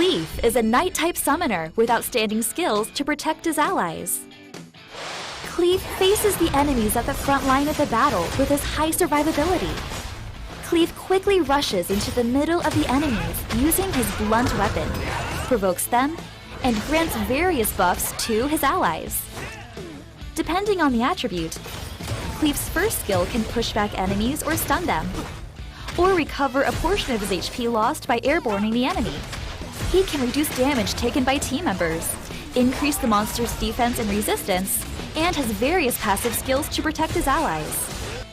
Cleef is a Knight-type summoner with outstanding skills to protect his allies. Cleef faces the enemies at the front line of the battle with his high survivability. Cleef quickly rushes into the middle of the enemies using his blunt weapon, provokes them, and grants various buffs to his allies. Depending on the attribute, Cleef's first skill can push back enemies or stun them, or recover a portion of his HP lost by airborning the enemy. He can reduce damage taken by team members, increase the monster's defense and resistance, and has various passive skills to protect his allies.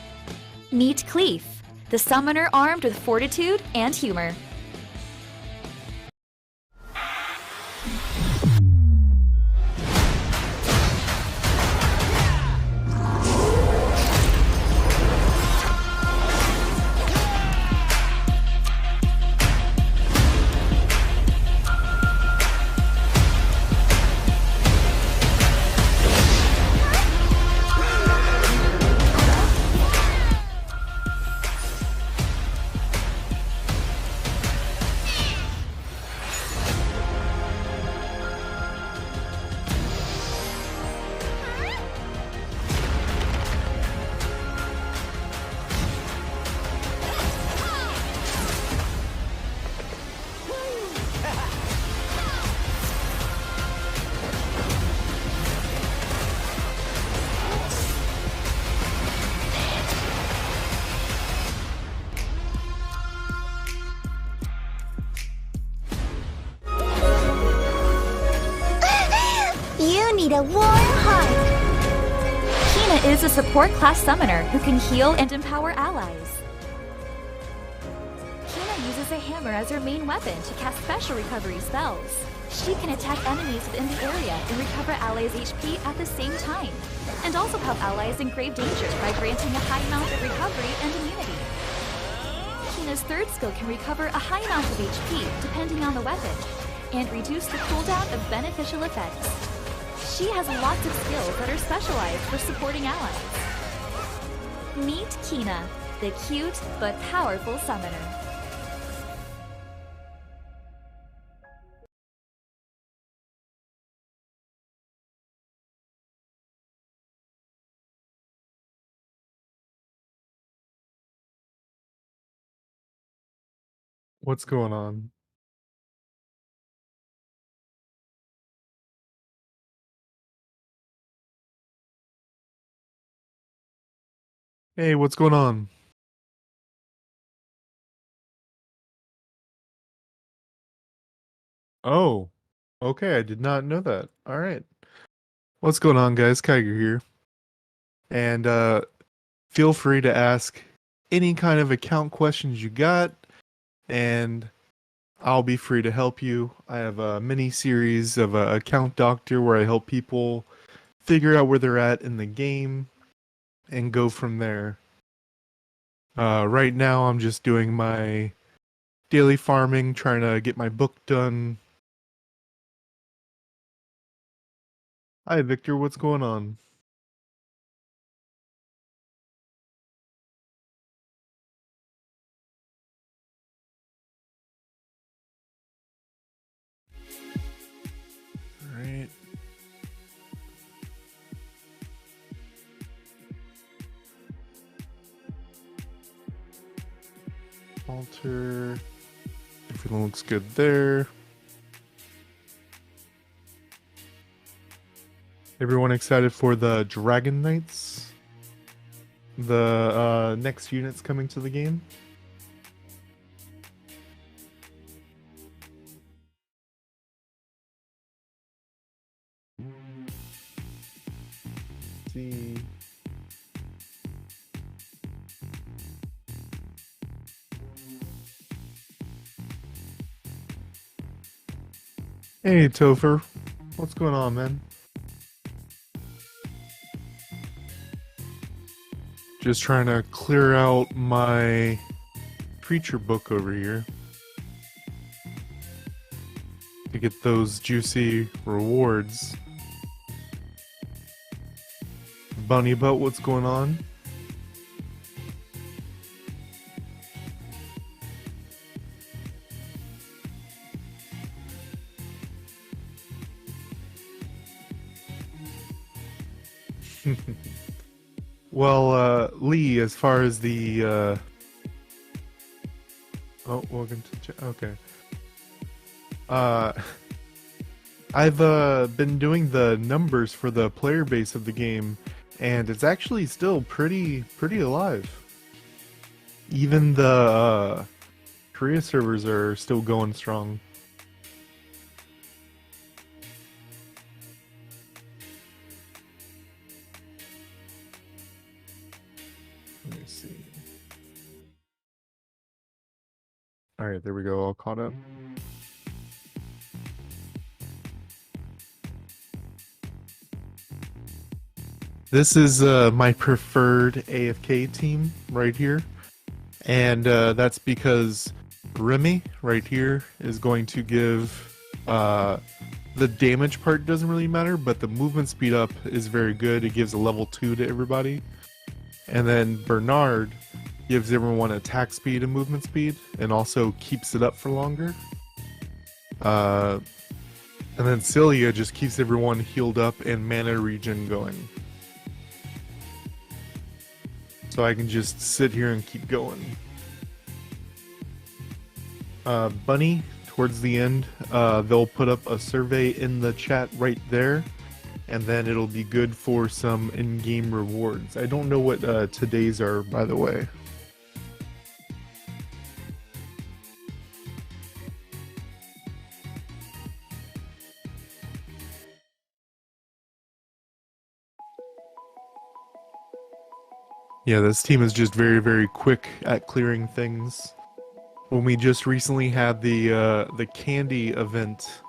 Meet Cleef, the summoner armed with fortitude and humor. Need a warm heart. Kina is a support class summoner who can heal and empower allies. Kina uses a hammer as her main weapon to cast special recovery spells. She can attack enemies within the area and recover allies' HP at the same time, and also help allies in grave danger by granting a high amount of recovery and immunity. Kina's third skill can recover a high amount of HP depending on the weapon, and reduce the cooldown of beneficial effects. She has lots of skills that are specialized for supporting allies. Meet Kina, the cute but powerful summoner. What's going on? Hey, what's going on? Oh, okay, I did not know that. All right. What's going on, guys? Kigerr here. And feel free to ask any kind of account questions you got, and I'll be free to help you. I have a mini series of Account Doctor where I help people figure out where they're at in the game and go from there. Right now, I'm just doing my daily farming, trying to get my book done. Hi, Victor. What's going on? All right. Altar. Everything looks good there. Everyone excited for the Dragon Knights? The next units coming to the game? Let's see. Hey, Topher. What's going on, man? Just trying to clear out my creature book over here to get those juicy rewards. Bunny Butt, what's going on? Well, Lee, as far as the oh, welcome to okay. Uh, I've been doing the numbers for the player base of the game, and it's actually still pretty alive. Even the Korea servers are still going strong. Let me see. All right, there we go. All caught up. This is my preferred AFK team right here, and that's because Remy right here is going to give the damage part doesn't really matter, but the movement speed up is very good. It gives a level 2 to everybody. And then Bernard gives everyone attack speed and movement speed, and also keeps it up for longer. And then Celia just keeps everyone healed up and mana regen going. So I can just sit here and keep going. Bunny, towards the end, they'll put up a survey in the chat right there, and then it'll be good for some in-game rewards. I don't know what today's are, by the way. Yeah, this team is just very quick at clearing things. When we just recently had the candy event,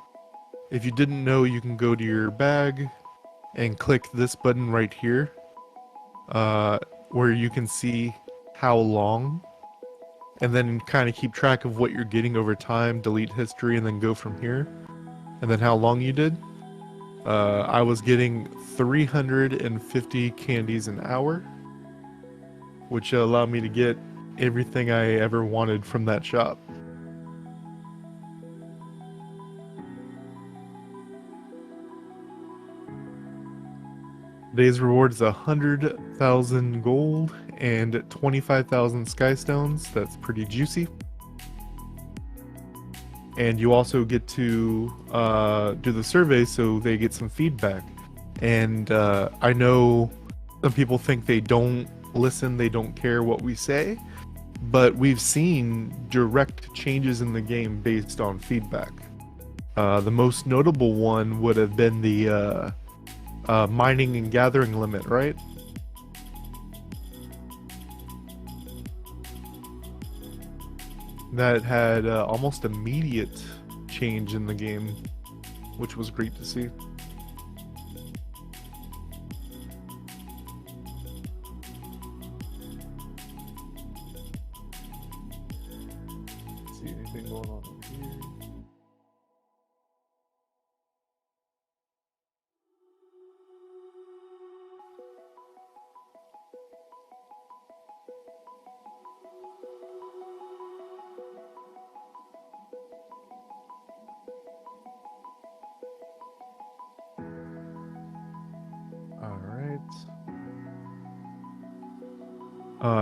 if you didn't know, you can go to your bag and click this button right here, where you can see how long, and then kind of keep track of what you're getting over time, delete history, and then go from here, and then how long you did. I was getting 350 candies an hour, which allowed me to get everything I ever wanted from that shop. Today's reward is 100,000 gold and 25,000 sky stones. That's pretty juicy. And you also get to do the survey so they get some feedback. And I know some people think they don't listen, they don't care what we say, but we've seen direct changes in the game based on feedback. The most notable one would have been the mining and gathering limit, right? That had almost immediate change in the game, which was great to see. Let's see anything going on up here.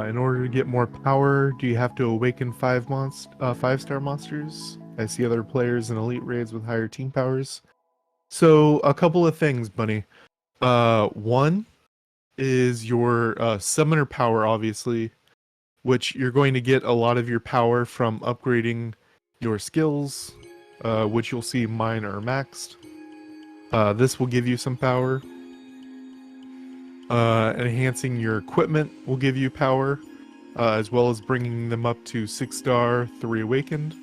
In order to get more power, do you have to awaken 5-star monsters? I see other players in elite raids with higher team powers. So a couple of things, Bunny. One is your summoner power, obviously, which you're going to get a lot of your power from upgrading your skills, which you'll see mine are maxed. This will give you some power. Enhancing your equipment will give you power, as well as bringing them up to 6-star, 3 awakened.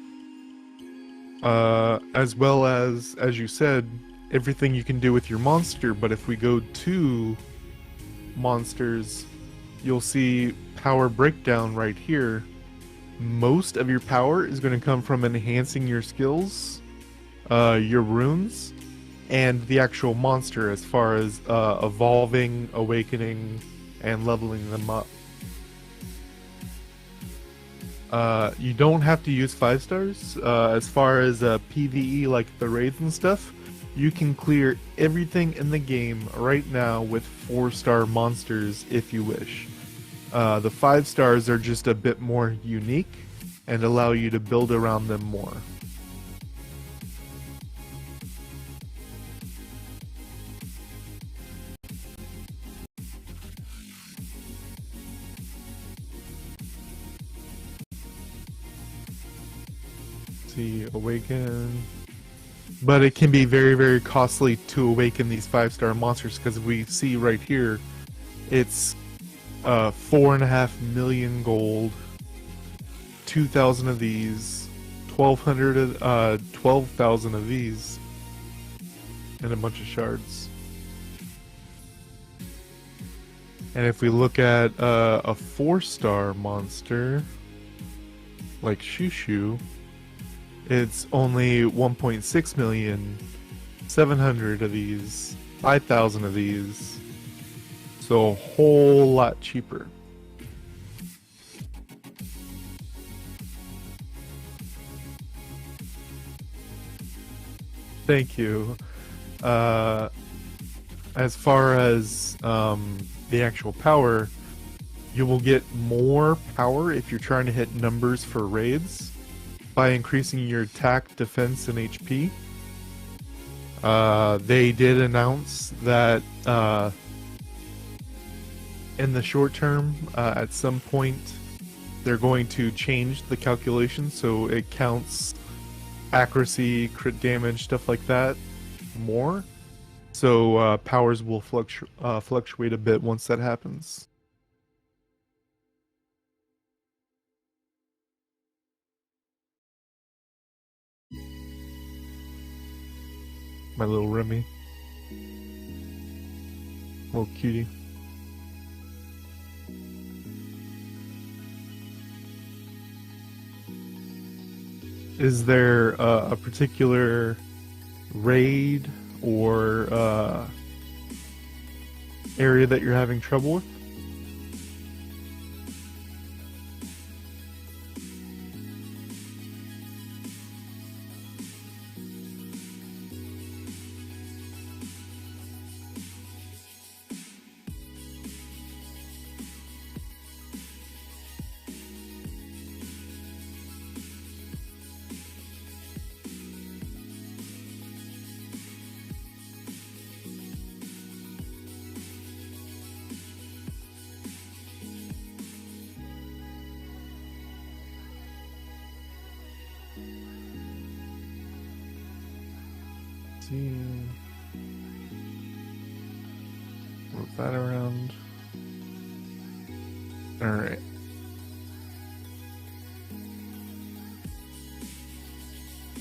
As well as you said, everything you can do with your monster. But if we go to monsters, you'll see power breakdown right here. Most of your power is going to come from enhancing your skills, your runes, and the actual monster, as far as evolving, awakening, and leveling them up. You don't have to use 5 stars as far as PvE, like the raids and stuff. You can clear everything in the game right now with 4-star monsters if you wish. The 5 stars are just a bit more unique and allow you to build around them more. See, awaken. But it can be very, very costly to awaken these 5-star monsters because we see right here, it's 4.5 million gold, 2,000 of these, 12,000 of these, and a bunch of shards. And if we look at a 4-star monster like Shushu, it's only 1.6 million, 700 of these, 5,000 of these, so a whole lot cheaper. Thank you. As far as the actual power, you will get more power if you're trying to hit numbers for raids by increasing your attack, defense, and HP. They did announce that in the short term, at some point, they're going to change the calculation so it counts accuracy, crit damage, stuff like that more. So powers will fluctuate a bit once that happens. My little Remy. Little cutie. Is there a particular raid or area that you're having trouble with? See, move that around. All right.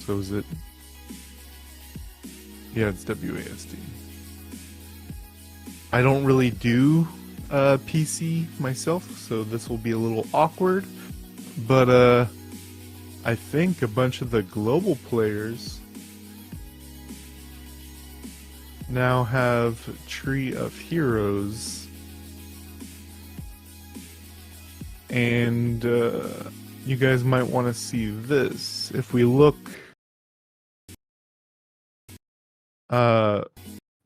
So is it? Yeah, it's WASD. I don't really do PC myself, so this will be a little awkward. But I think a bunch of the global players now have Tree of Heroes, and you guys might want to see this. If we look,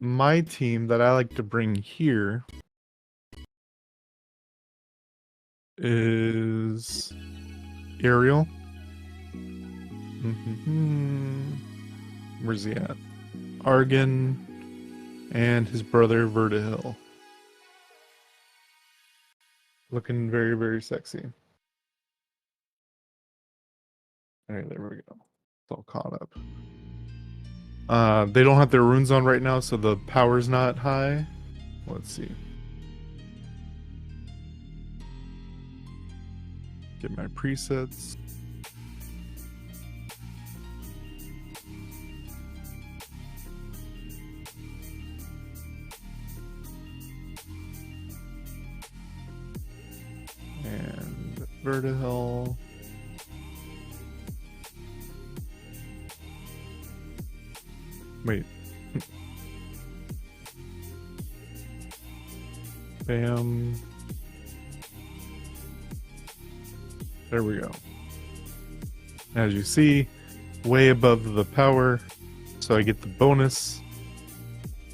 my team that I like to bring here is Ariel. Where's he at? Argon and his brother Vertihil. Looking very, very sexy. Alright, there we go. It's all caught up. They don't have their runes on right now, so the power's not high. Let's see. Get my presets. And Vertihil. Wait. Bam. There we go. As you see, way above the power. So I get the bonus,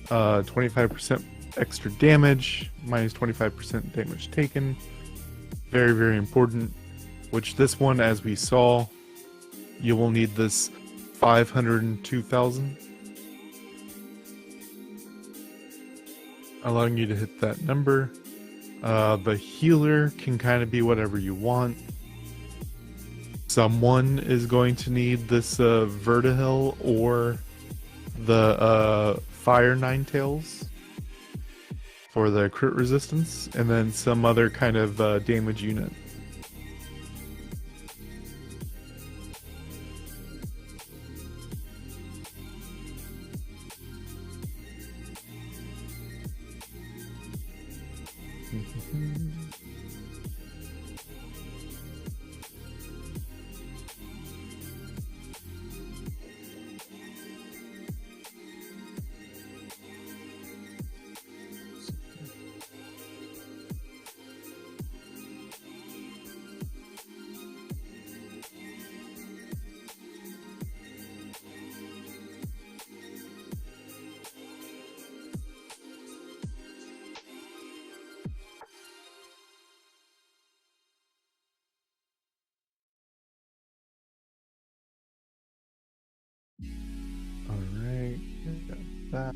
25% extra damage, minus 25% damage taken. Very, very important. Which this one, as we saw, you will need this 502,000. Allowing you to hit that number. The healer can kind of be whatever you want. Someone is going to need this Vertihell or the Fire Ninetales for the crit resistance, and then some other kind of damage unit. Alright, got that.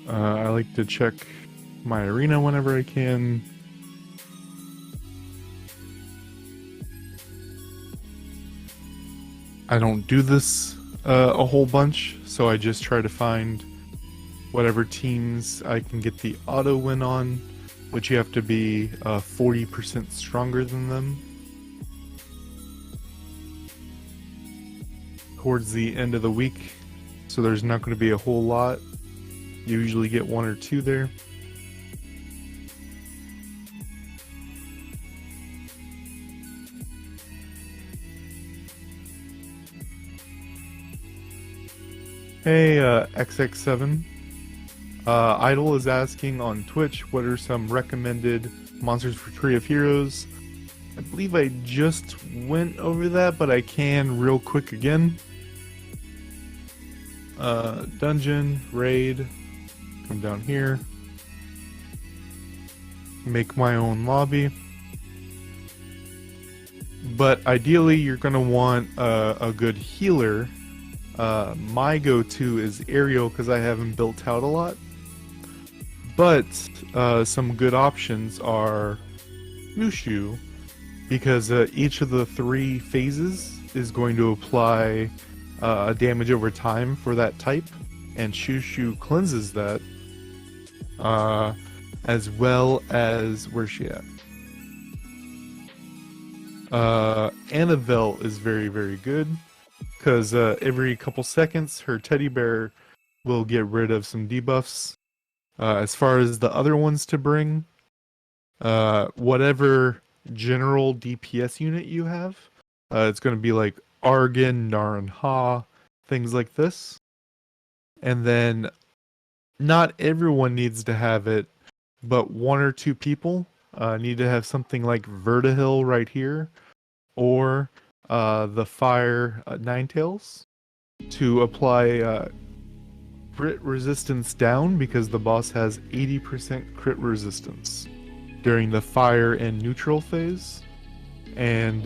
I like to check my arena whenever I can. I don't do this a whole bunch, so I just try to find whatever teams I can get the auto win on, which you have to be 40% stronger than them. Towards the end of the week, so there's not going to be a whole lot. You usually get one or two there. Hey, XX7. Idol is asking on Twitch, what are some recommended monsters for Tree of Heroes? I believe I just went over that, but I can real quick again. Dungeon, raid, come down here, make my own lobby. But ideally, you're going to want a good healer. My go-to is Aerial because I haven't built out a lot. But some good options are Mushu, because each of the 3 phases is going to apply a damage over time for that type, and Shushu cleanses that, as well as, where's she at? Annabelle is very, very good, because every couple seconds her teddy bear will get rid of some debuffs. As far as the other ones to bring, whatever general DPS unit you have, it's going to be like Argon, Naran Ha, things like this. And then not everyone needs to have it, but 1 or 2 people need to have something like Vertihell right here, or the Fire Ninetales to apply crit resistance down, because the boss has 80% crit resistance during the fire and neutral phase, and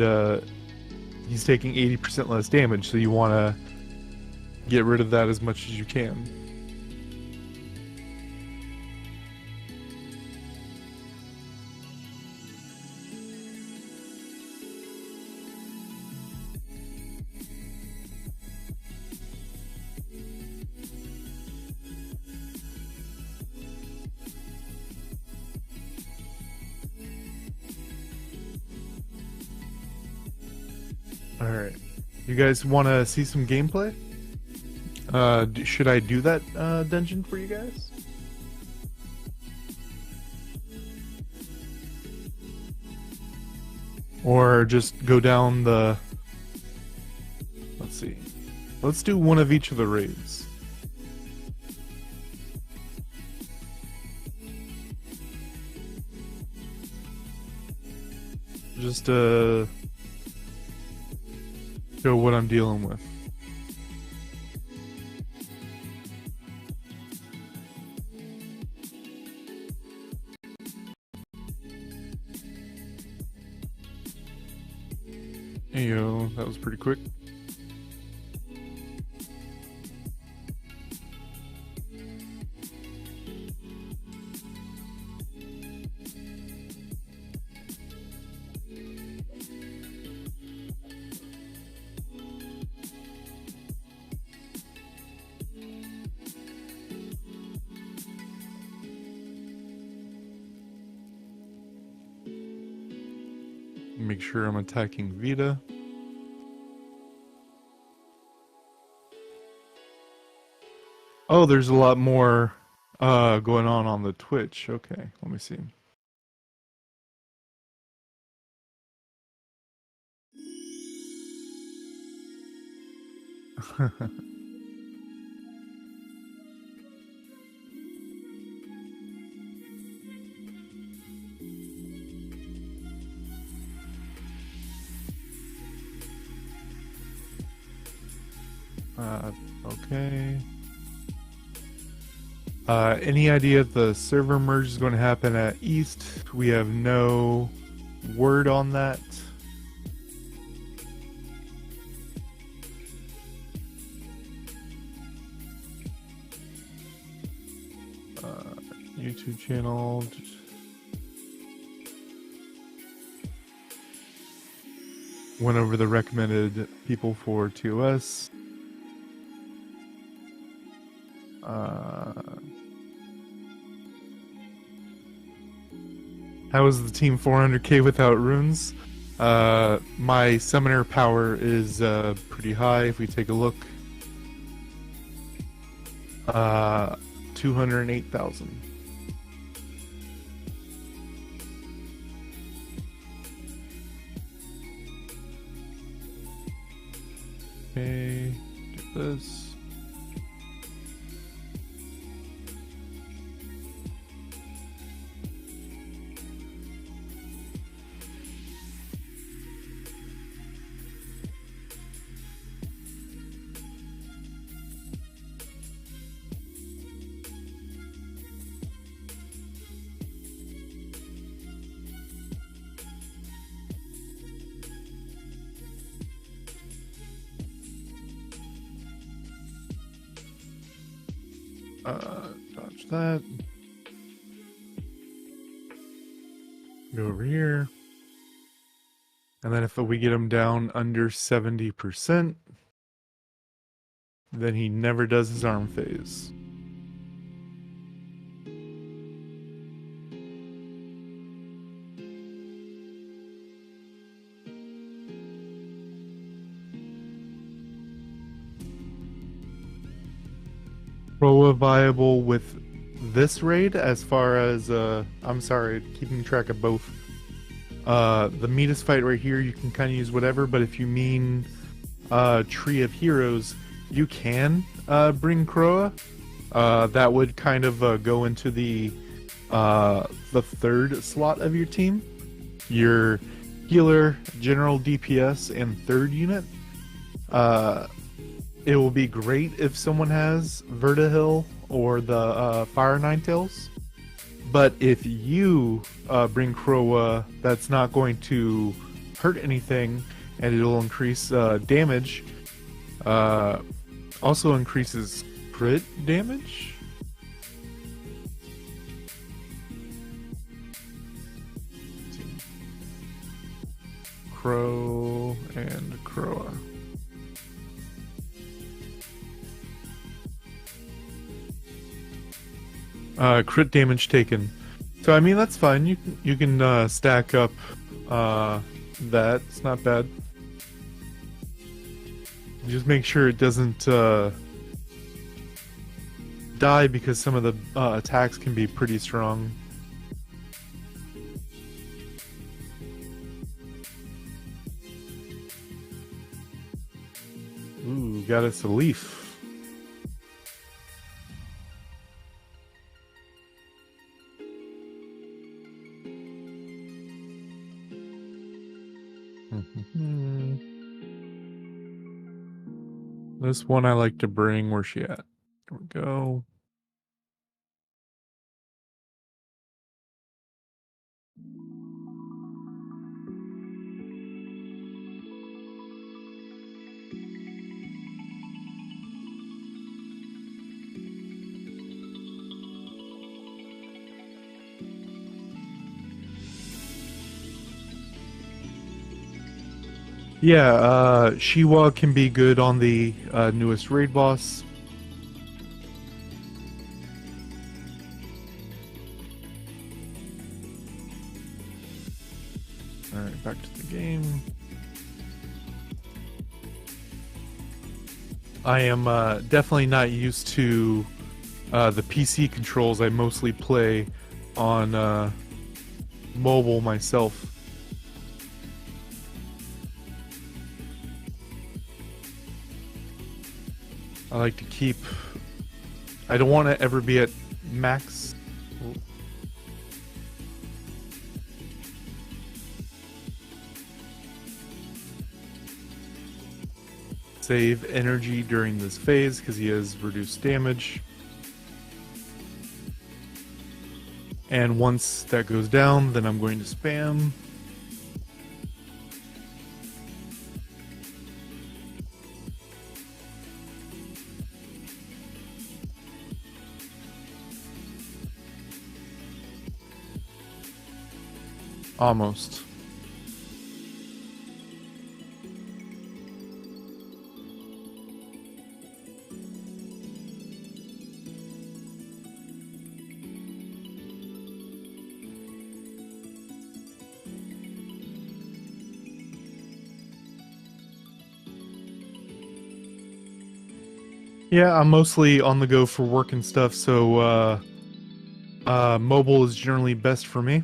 he's taking 80% less damage, so you want to get rid of that as much as you can. Alright. You guys want to see some gameplay? Should I do that dungeon for you guys? Or just go down the... Let's see. Let's do one of each of the raids. Just show what I'm dealing with. Hey yo, that was pretty quick. Make sure I'm attacking Vita. Oh, there's a lot more going on the Twitch. Okay, let me see. Okay. Any idea if the server merge is going to happen at East? We have no word on that. YouTube channel. Went over the recommended people for TOS. How is the team 400k without runes? My summoner power is pretty high. If we take a look, 208,000. Okay, do this. Dodge that. Go over here. And then if we get him down under 70%, then he never does his arm phase. Proa viable with this raid as far as, I'm sorry, keeping track of both. The Metis fight right here, you can kind of use whatever, but if you mean Tree of Heroes, you can bring Kroa. That would kind of go into the third slot of your team. Your healer, general DPS, and third unit. It will be great if someone has Vertihil or the Fire Ninetales. But if you bring Kroa, that's not going to hurt anything, and it'll increase damage. Also increases crit damage. Crow and Kroa. Crit damage taken. So I mean that's fine. You can stack up that. It's not bad. Just make sure it doesn't die because some of the attacks can be pretty strong. Ooh. got us a leaf. This one I like to bring. Where's she at? There we go. Yeah, Shiwa can be good on the newest raid boss. Alright, back to the game. I am definitely not used to the PC controls. I mostly play on mobile myself. I like to keep... I don't want to ever be at max. Save energy during this phase because he has reduced damage. And once that goes down, then I'm going to spam. Almost. Yeah, I'm mostly on the go for work and stuff, so mobile is generally best for me.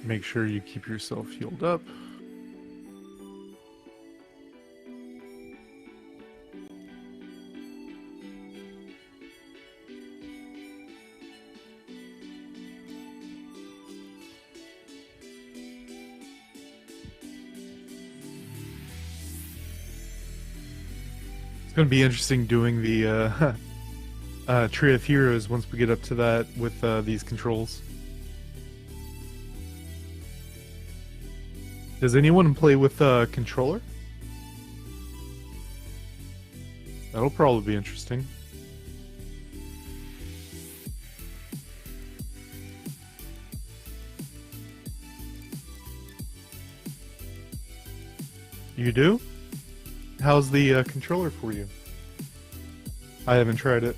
Make sure you keep yourself healed up. It's going to be interesting doing the Tree of Heroes once we get up to that with these controls. Does anyone play with a controller? That'll probably be interesting. You do? How's the controller for you? I haven't tried it.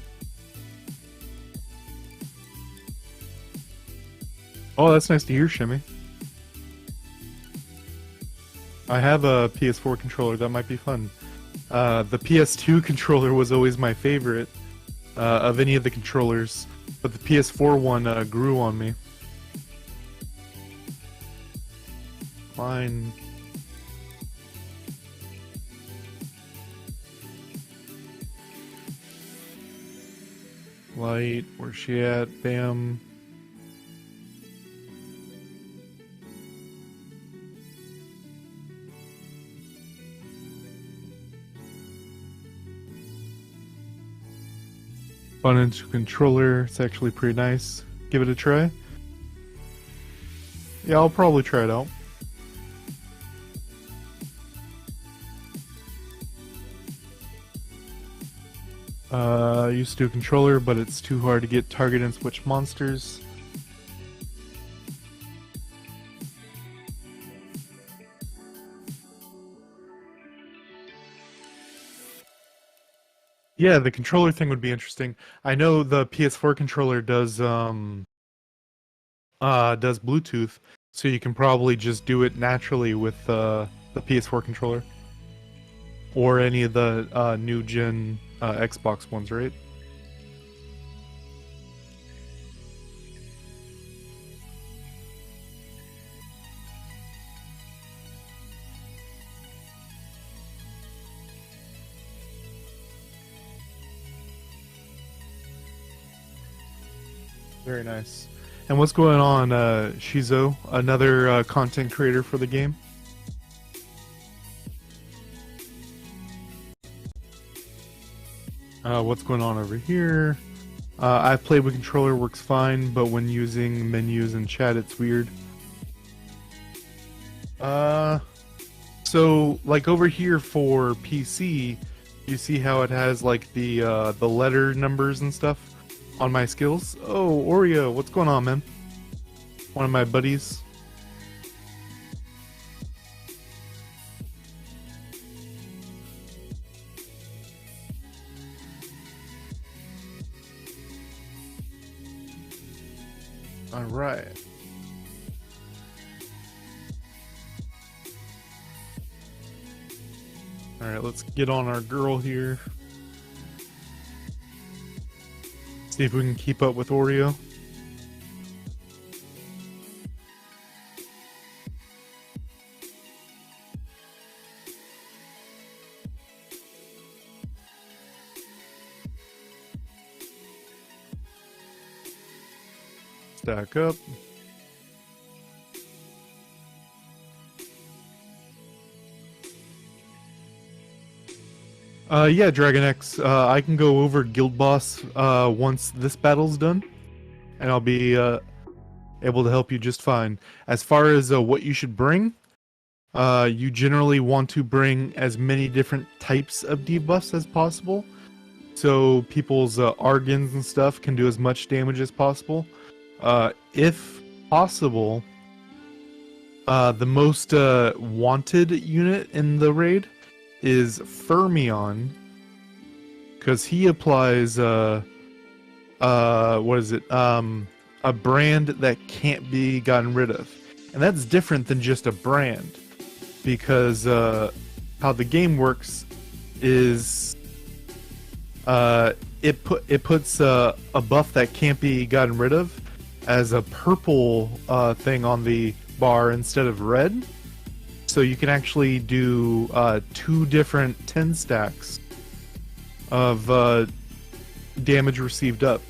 Oh, that's nice to hear, Shimmy. I have a PS4 controller. That might be fun. The PS2 controller was always my favorite of any of the controllers, but the PS4 one grew on me. Fine. Light, where's she at? Bam. Fun into controller. It's actually pretty nice. Give it a try. Yeah, I'll probably try it out. I used to do a controller, but it's too hard to get target and switch monsters. Yeah, the controller thing would be interesting. I know the PS4 controller does Bluetooth, so you can probably just do it naturally with the PS4 controller. Or any of the new gen Xbox ones, right? Very nice. And what's going on, Shizo? Another content creator for the game? What's going on over here? I've played with controller, works fine, but when using menus and chat, it's weird. So like over here for PC, you see how it has like the letter numbers and stuff on my skills? Oh, Oreo, what's going on, man? One of my buddies. All right. All right, let's get on our girl here. See if we can keep up with Oreo. Stack up. Yeah, Dragon X. I can go over Guild Boss once this battle's done, and I'll be able to help you just fine. As far as what you should bring, you generally want to bring as many different types of debuffs as possible, so people's Argons and stuff can do as much damage as possible. If possible, the most wanted unit in the raid is Fermion, because he applies what is it? A brand that can't be gotten rid of, and that's different than just a brand, because how the game works is it puts a buff that can't be gotten rid of as a purple thing on the bar instead of red. So you can actually do 2 different 10 stacks of damage received up.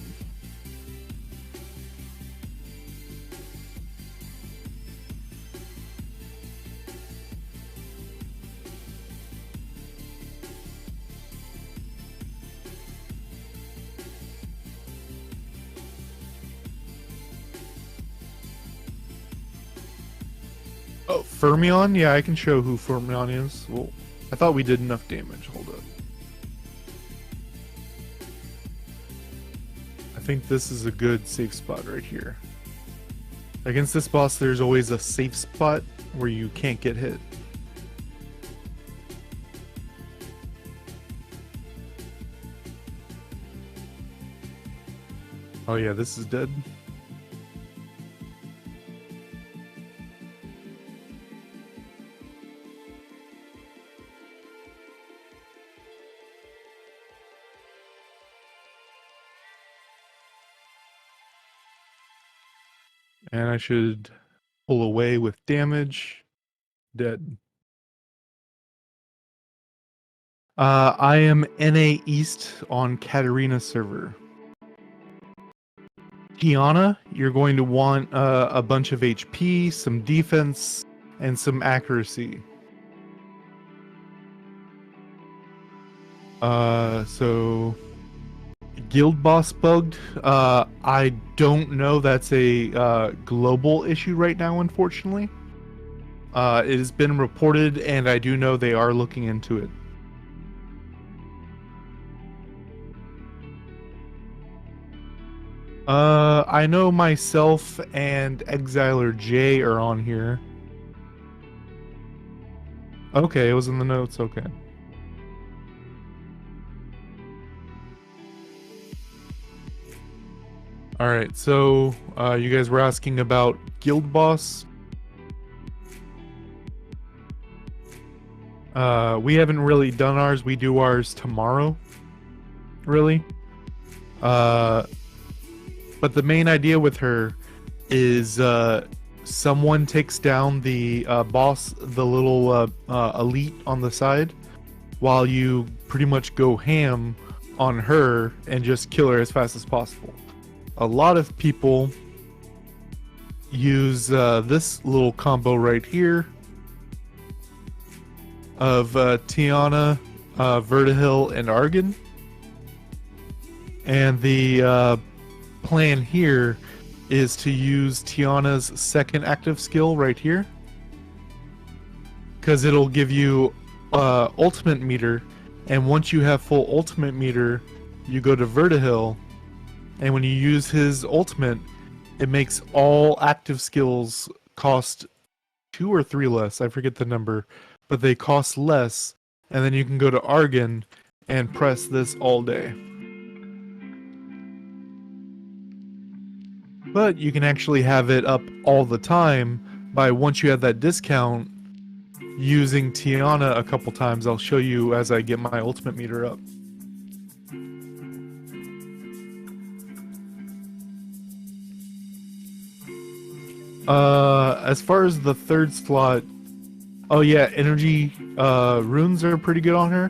Oh, Fermion? Yeah, I can show who Fermion is. Well, I thought we did enough damage. Hold up. I think this is a good safe spot right here. Against this boss, there's always a safe spot where you can't get hit. Oh yeah, this is dead. And I should pull away with damage. Dead. I am NA East on Katarina server. Kiana, you're going to want a bunch of HP, some defense, and some accuracy. So Guild Boss bugged. I don't know. That's a global issue right now, unfortunately. It has been reported, and I do know they are looking into it. I know myself and Exiler J are on here. Okay, it was in the notes. Okay. Alright, so you guys were asking about Guild Boss. We haven't really done ours. We do ours tomorrow. Really. But the main idea with her is someone takes down the boss, the little elite on the side, while you pretty much go ham on her and just kill her as fast as possible. a lot of people use this little combo right here of Tiana, Vertihil, and Argon. And the plan here is to use Tiana's second active skill right here, because it'll give you ultimate meter, and once you have full ultimate meter, you go to Vertihil, and when you use his ultimate, it makes all active skills cost 2 or 3 less. I forget the number, but they cost less, and then you can go to Argon and press this all day. But you can actually have it up all the time by, once you have that discount, using Tiana a couple times. I'll show you as I get my ultimate meter up. As far as the third slot, oh yeah, energy runes are pretty good on her.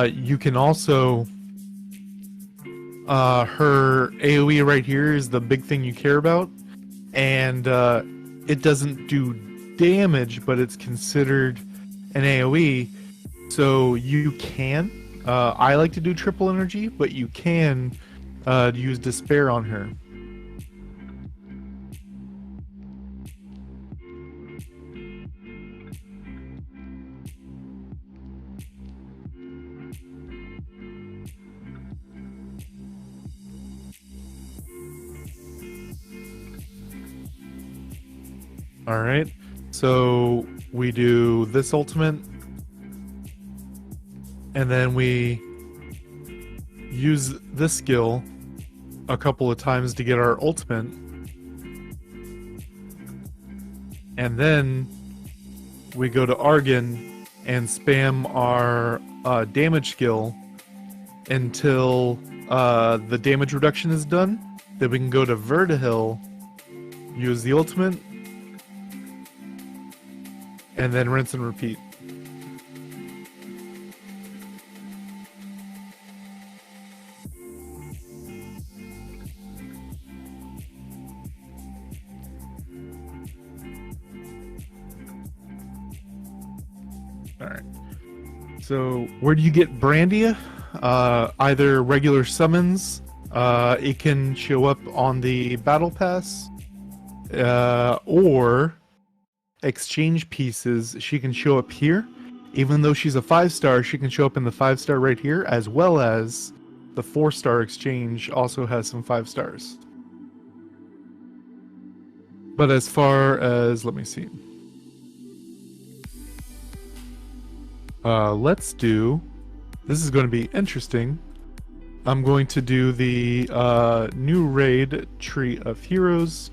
You can also, her AoE right here is the big thing you care about, and it doesn't do damage, but it's considered an AoE, so you can, I like to do triple energy, but you can use despair on her. Alright, so we do this ultimate, and then we use this skill a couple of times to get our ultimate, and then we go to Argon and spam our damage skill until the damage reduction is done. Then we can go to Vertihil, use the ultimate, and then rinse and repeat. Alright. So, where do you get Brandia? Either regular summons, it can show up on the battle pass, or exchange pieces, she can show up here. Even though she's a 5-star, she can show up in the 5-star right here, as well as the 4-star exchange also has some 5 stars. But as far as, let me see. Let's do, this is going to be interesting. I'm going to do the new raid, Tree of Heroes,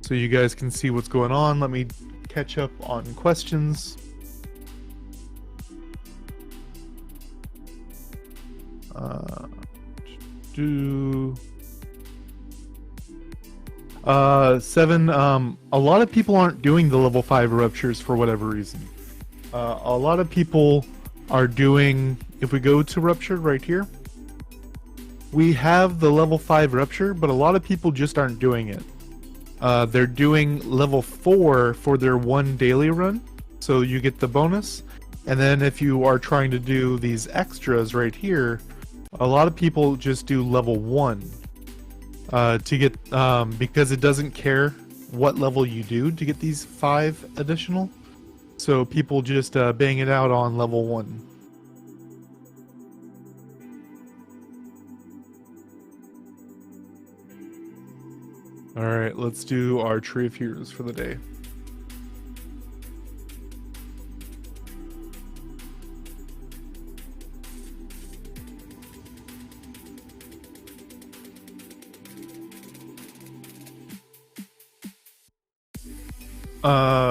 so you guys can see what's going on. Let me catch up on questions. Seven, a lot of people aren't doing the level 5 ruptures for whatever reason. A lot of people are doing, if we go to rupture right here, we have the level 5 rupture, but a lot of people just aren't doing it. They're doing level 4 for their 1 daily run, so you get the bonus. And then if you are trying to do these extras right here, a lot of people just do level 1 to get, because it doesn't care what level you do to get these 5 additional. So people just bang it out on level 1. Alright, let's do our Tree of Heroes for the day.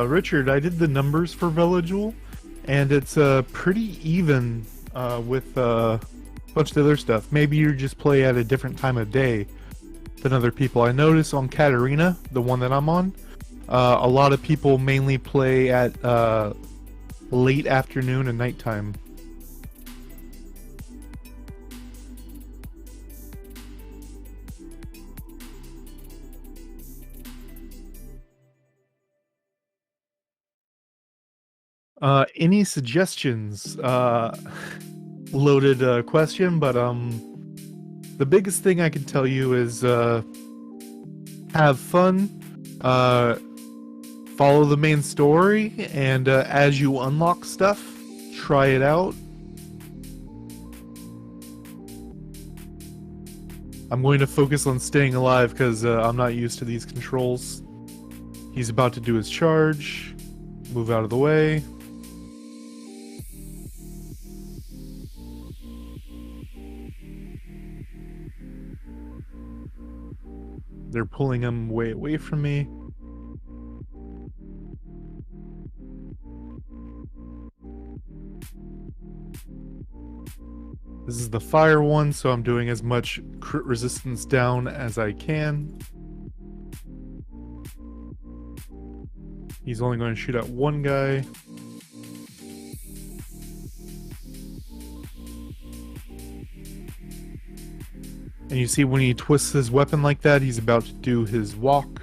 Richard, I did the numbers for Velajool, and it's pretty even with a bunch of the other stuff. Maybe you just play at a different time of day than other people. I notice on Katarina, the one that I'm on, a lot of people mainly play at late afternoon and nighttime. Any suggestions? Loaded question, but the biggest thing I can tell you is have fun. Follow the main story, and as you unlock stuff, try it out. I'm going to focus on staying alive because I'm not used to these controls. He's about to do his charge. Move out of the way. They're pulling him way away from me. This is the fire one, so I'm doing as much crit resistance down as I can. He's only going to shoot at one guy. And you see when he twists his weapon like that, he's about to do his walk.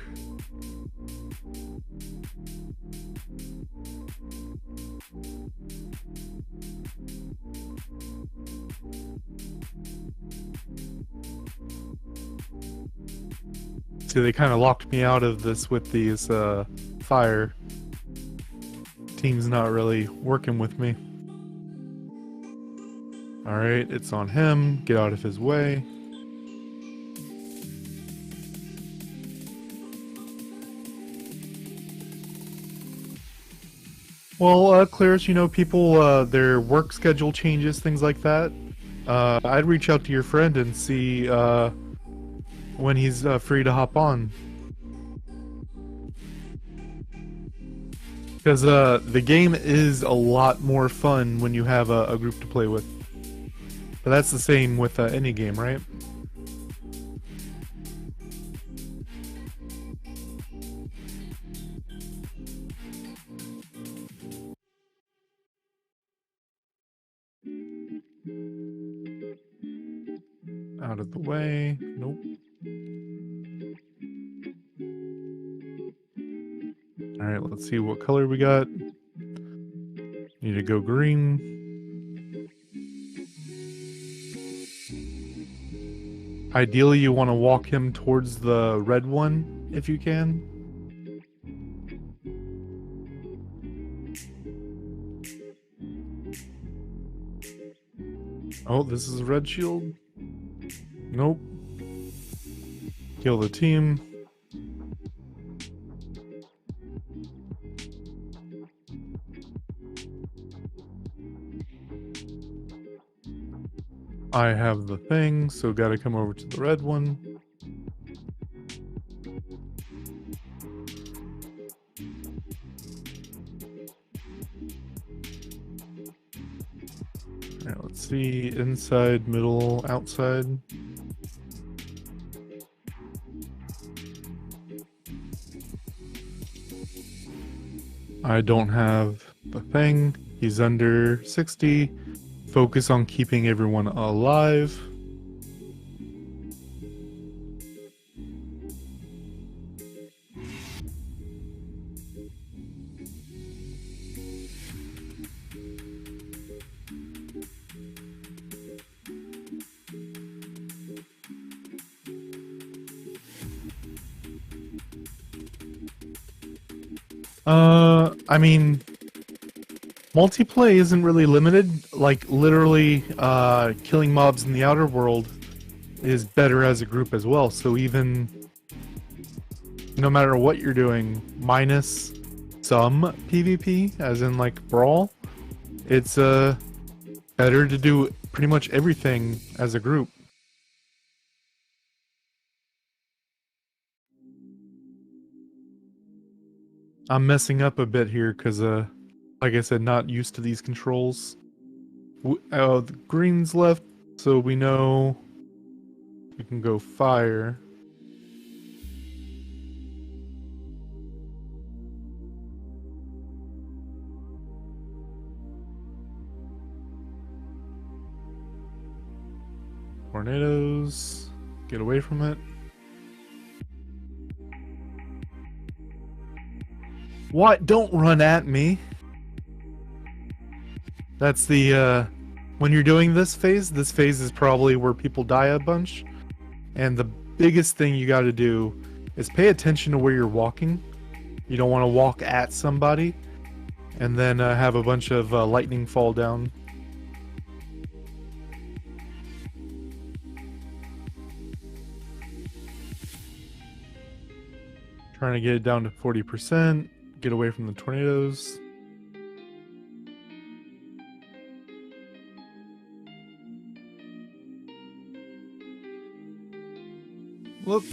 See, they kind of locked me out of this with these fire. Team's not really working with me. Alright, it's on him. Get out of his way. Well, Claris, you know, people, their work schedule changes, things like that. I'd reach out to your friend and see when he's free to hop on. Because the game is a lot more fun when you have a group to play with. But that's the same with any game, right? Out of the way. Nope. Alright, let's see what color we got. Need to go green. Ideally, you want to walk him towards the red one, if you can. Oh, this is a red shield. Nope. Kill the team. I have the thing, so gotta come over to the red one. Alright, let's see. Inside, middle, outside. I don't have the thing. He's under 60. Focus on keeping everyone alive. I mean, multiplayer isn't really limited. Like, literally, killing mobs in the outer world is better as a group as well. So even, no matter what you're doing, minus some PvP, as in like Brawl, it's better to do pretty much everything as a group. I'm messing up a bit here because, like I said, not used to these controls. The green's left, so we know we can go fire. Tornadoes. Get away from it. What? Don't run at me. That's the when you're doing this phase is probably where people die a bunch. And the biggest thing you got to do is pay attention to where you're walking. You don't want to walk at somebody and then have a bunch of lightning fall down. Trying to get it down to 40%, get away from the tornadoes. Look.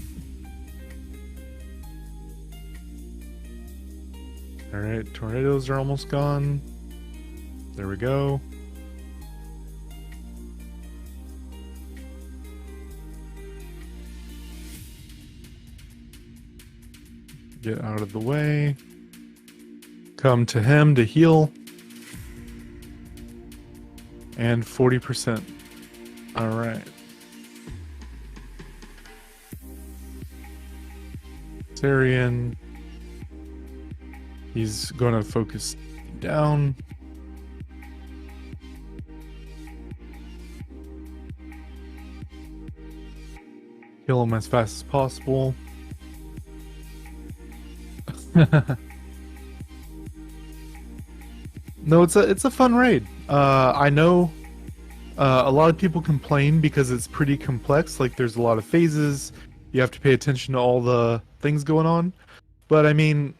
Alright, tornadoes are almost gone. There we go. Get out of the way. Come to him to heal. And 40%. Alright. Sarian. He's going to focus down. Kill him as fast as possible. No, it's a fun raid. I know a lot of people complain because it's pretty complex. Like there's a lot of phases. You have to pay attention to all the things going on. But I mean,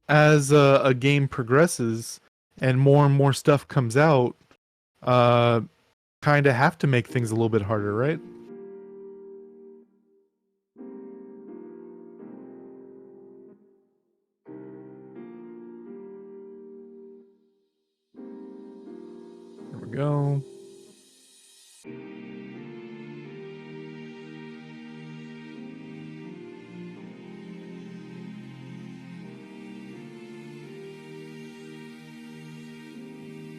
as a game progresses and more stuff comes out, kind of have to make things a little bit harder, right? There we go.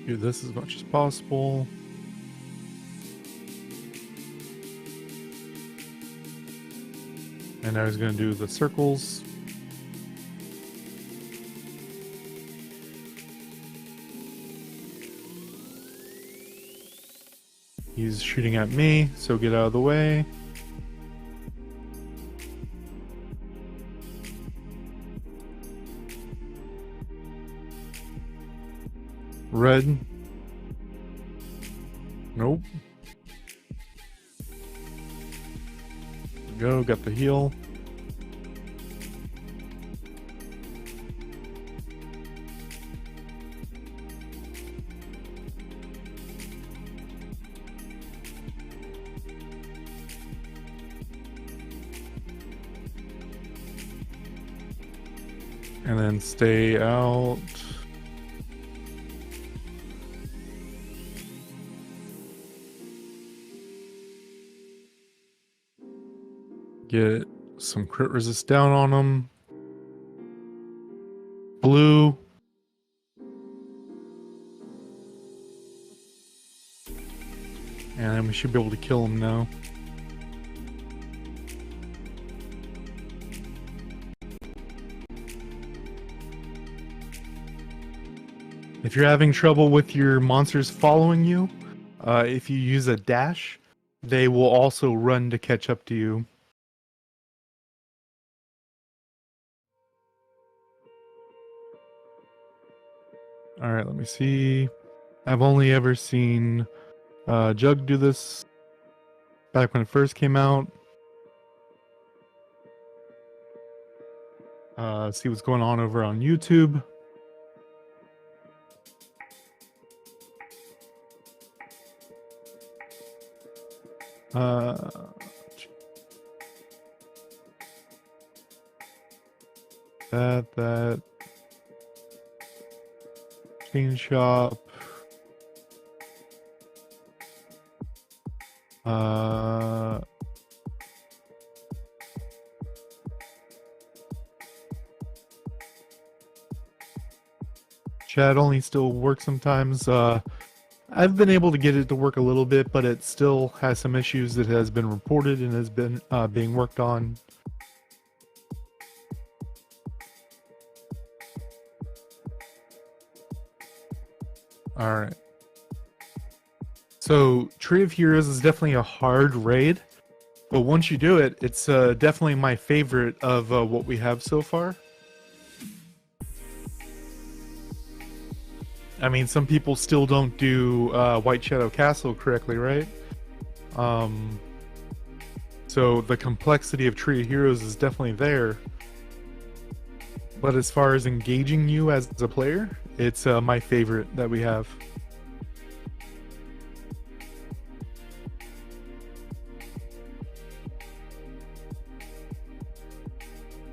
Do this as much as possible. And now he's going to do the circles. He's shooting at me, so get out of the way. Red. Nope. Go, got the heal. And then stay out. Get some crit resist down on them. Blue. And then we should be able to kill him now. If you're having trouble with your monsters following you, if you use a dash, they will also run to catch up to you. Alright, let me see. I've only ever seen Jug do this back when it first came out. See what's going on over on YouTube. That chain shop. Chat only still works sometimes. I've been able to get it to work a little bit, but it still has some issues that has been reported and has been being worked on. All right. So Tree of Heroes is definitely a hard raid, but once you do it, it's definitely my favorite of what we have so far. I mean, some people still don't do White Shadow Castle correctly, right? So the complexity of Tree of Heroes is definitely there. But as far as engaging you as a player, it's my favorite that we have.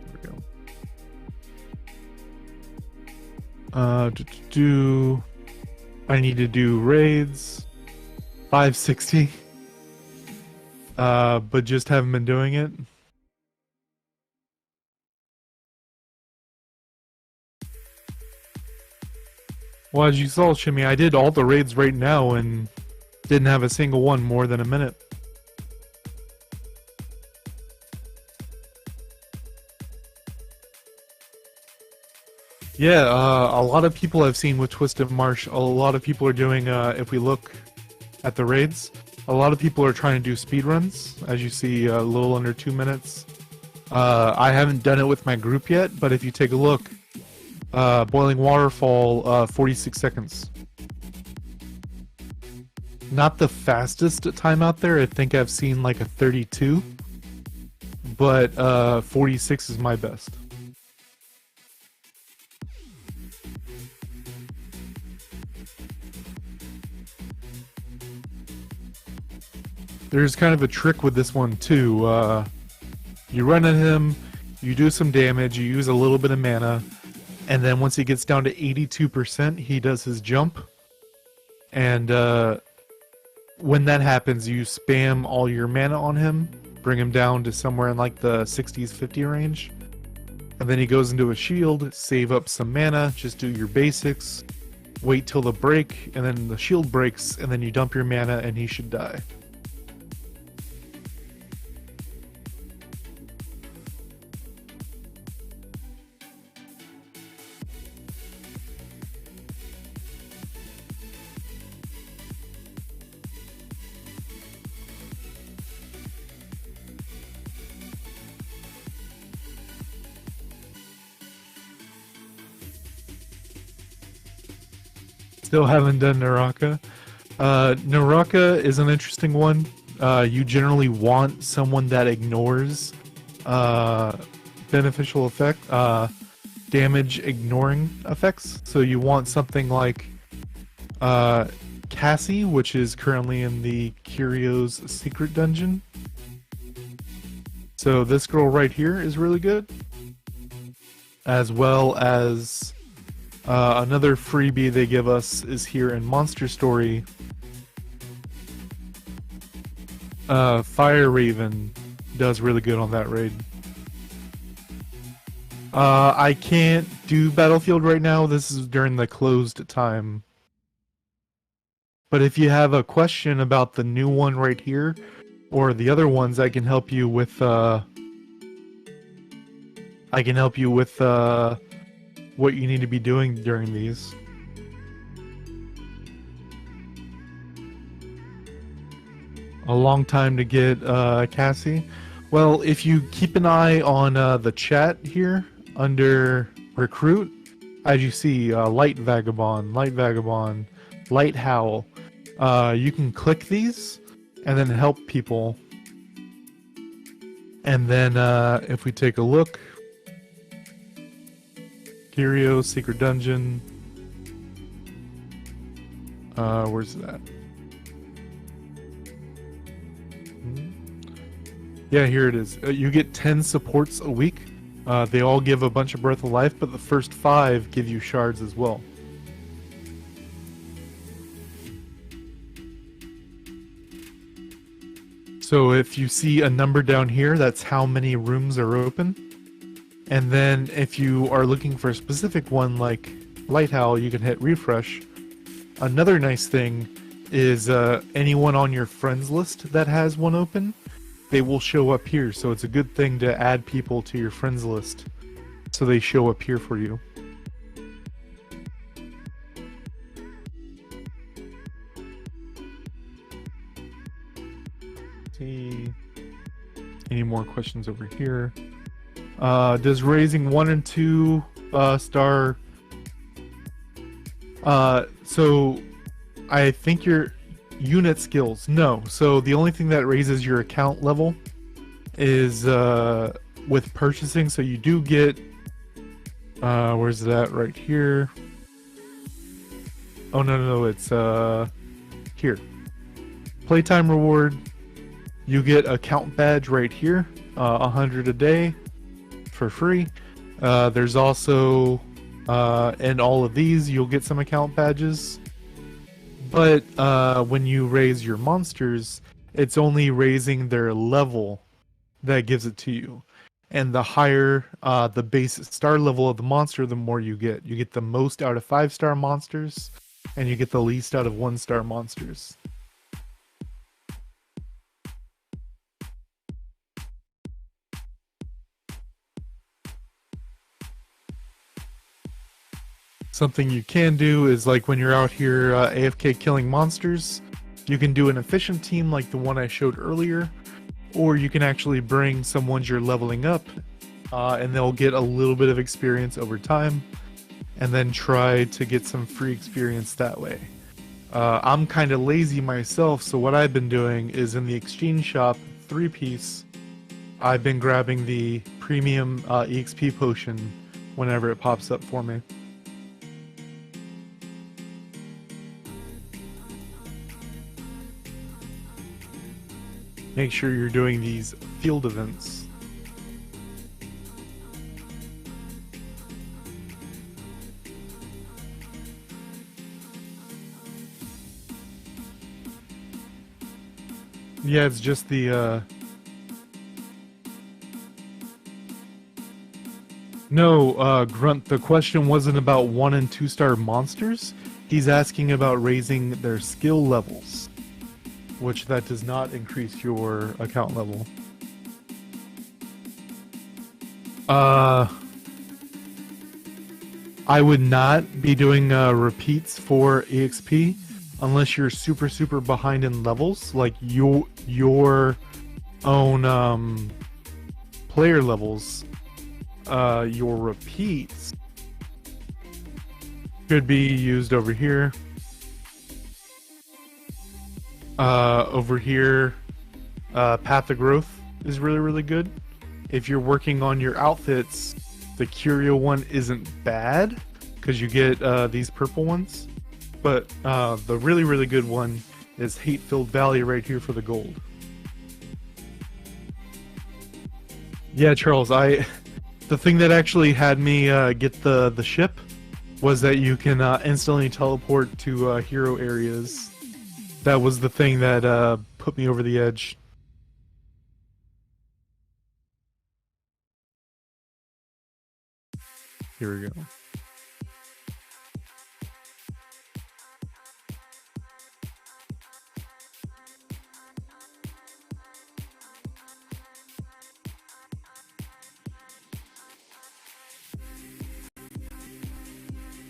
There we go. I need to do raids. 560. But just haven't been doing it. Well, as you saw, Shimmy, I did all the raids right now and didn't have a single one more than a minute. Yeah, a lot of people I've seen with Twisted Marsh, a lot of people are doing, if we look at the raids, a lot of people are trying to do speedruns, as you see, a little under 2 minutes. I haven't done it with my group yet, but if you take a look, Boiling Waterfall, 46 seconds. Not the fastest time out there, I think I've seen like a 32, but 46 is my best. There's kind of a trick with this one too. You run at him, you do some damage, you use a little bit of mana, and then once he gets down to 82%, he does his jump. And when that happens, you spam all your mana on him, bring him down to somewhere in like the 60s, 50 range. And then he goes into a shield, save up some mana, just do your basics, wait till the break, and then the shield breaks, and then you dump your mana and he should die. Still haven't done Naraka. Naraka is an interesting one. You generally want someone that ignores beneficial effect, damage ignoring effects. So you want something like Cassie, which is currently in the Kigerr's secret dungeon. So this girl right here is really good. As well as another freebie they give us is here in Monster Story. Fire Raven does really good on that raid. I can't do Battlefield right now. This is during the closed time. But if you have a question about the new one right here, or the other ones, I can help you with what you need to be doing during these. A long time to get Cassie. Well, if you keep an eye on the chat here under recruit, as you see, Light Vagabond, Light Howl, you can click these and then help people. And then if we take a look, Kigerr's secret dungeon. Where's that? Yeah, here it is. You get 10 supports a week. They all give a bunch of Breath of Life, but the first 5 give you shards as well. So if you see a number down here, that's how many rooms are open. And then if you are looking for a specific one like Light Howl, you can hit refresh. Another nice thing is anyone on your friends list that has one open, they will show up here. So it's a good thing to add people to your friends list so they show up here for you. more questions over here. Does raising 1 and 2 star... so I think your unit skills. No. So the only thing that raises your account level is with purchasing. So you do get... where's that? Right here. Oh, no, it's here. Playtime reward. You get account badge right here. 100 a day for free. There's also in all of these you'll get some account badges. But when you raise your monsters, it's only raising their level that gives it to you. And the higher the base star level of the monster, the more you get. You get the most out of 5-star monsters, and you get the least out of 1-star monsters. Something you can do is, like, when you're out here AFK killing monsters, you can do an efficient team like the one I showed earlier, or you can actually bring some ones you're leveling up, and they'll get a little bit of experience over time, and then try to get some free experience that way. I'm kind of lazy myself, so what I've been doing is in the exchange shop, 3-piece, I've been grabbing the premium EXP potion whenever it pops up for me. Make sure you're doing these field events. Yeah, it's just the No, Grunt, the question wasn't about 1 and 2-star monsters. He's asking about raising their skill levels, which that does not increase your account level. I would not be doing repeats for EXP unless you're super behind in levels, like your own player levels. Your repeats could be used over here. Over here, Path of Growth is really good. If you're working on your outfits, the Curio one isn't bad because you get these purple ones. But the really good one is Hate-Filled Valley right here for the gold. Yeah, Charles, the thing that actually had me get the ship was that you can instantly teleport to hero areas. That was the thing that put me over the edge. Here we go.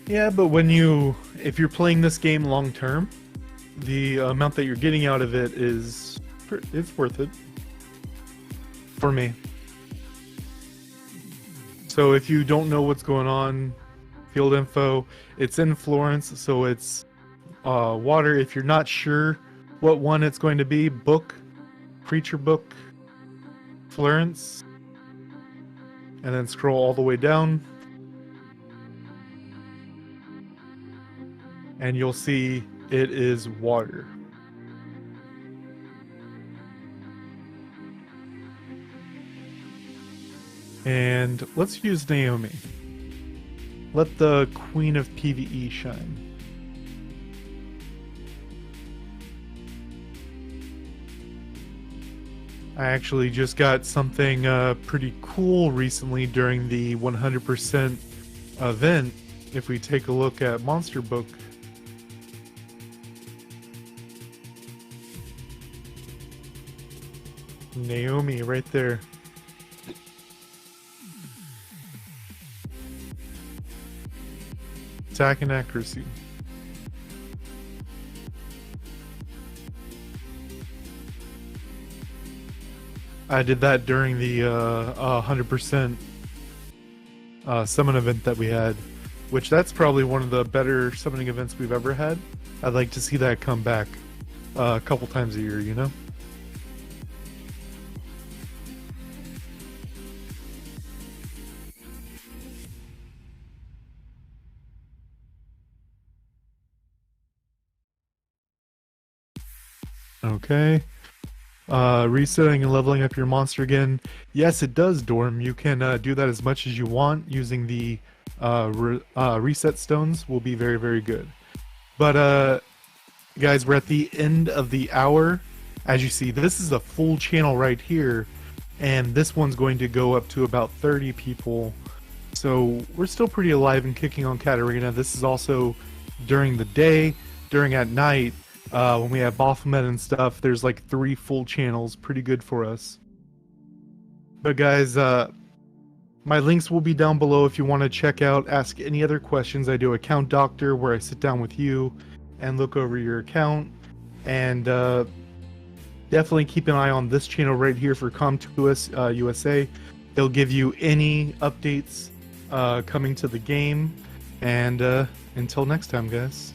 Yeah, but if you're playing this game long term, the amount that you're getting out of it it's worth it for me. So if you don't know what's going on, field info, it's in Florence, so it's water. If you're not sure what one it's going to be, book, creature book, Florence, and then scroll all the way down. And you'll see it is water. And let's use Naomi. Let the Queen of PvE shine. I actually just got something pretty cool recently during the 100% event. If we take a look at Monster Book, Naomi right there. Attack and accuracy. I did that during the 100% summon event that we had, which that's probably one of the better summoning events we've ever had. I'd like to see that come back a couple times a year, you know? Okay. Resetting and leveling up your monster again. Yes, it does, Dorm. You can do that as much as you want using the reset stones. Will be very, very good. But guys, we're at the end of the hour. As you see, this is a full channel right here, and this one's going to go up to about 30 people. So we're still pretty alive and kicking on Katarina. This is also during the day, during at night. When we have Baphomet and stuff, there's like 3 full channels. Pretty good for us. But guys, my links will be down below if you want to check out, ask any other questions. I do Account Doctor, where I sit down with you and look over your account. And definitely keep an eye on this channel right here for Com2us USA. They'll give you any updates coming to the game. And until next time, guys.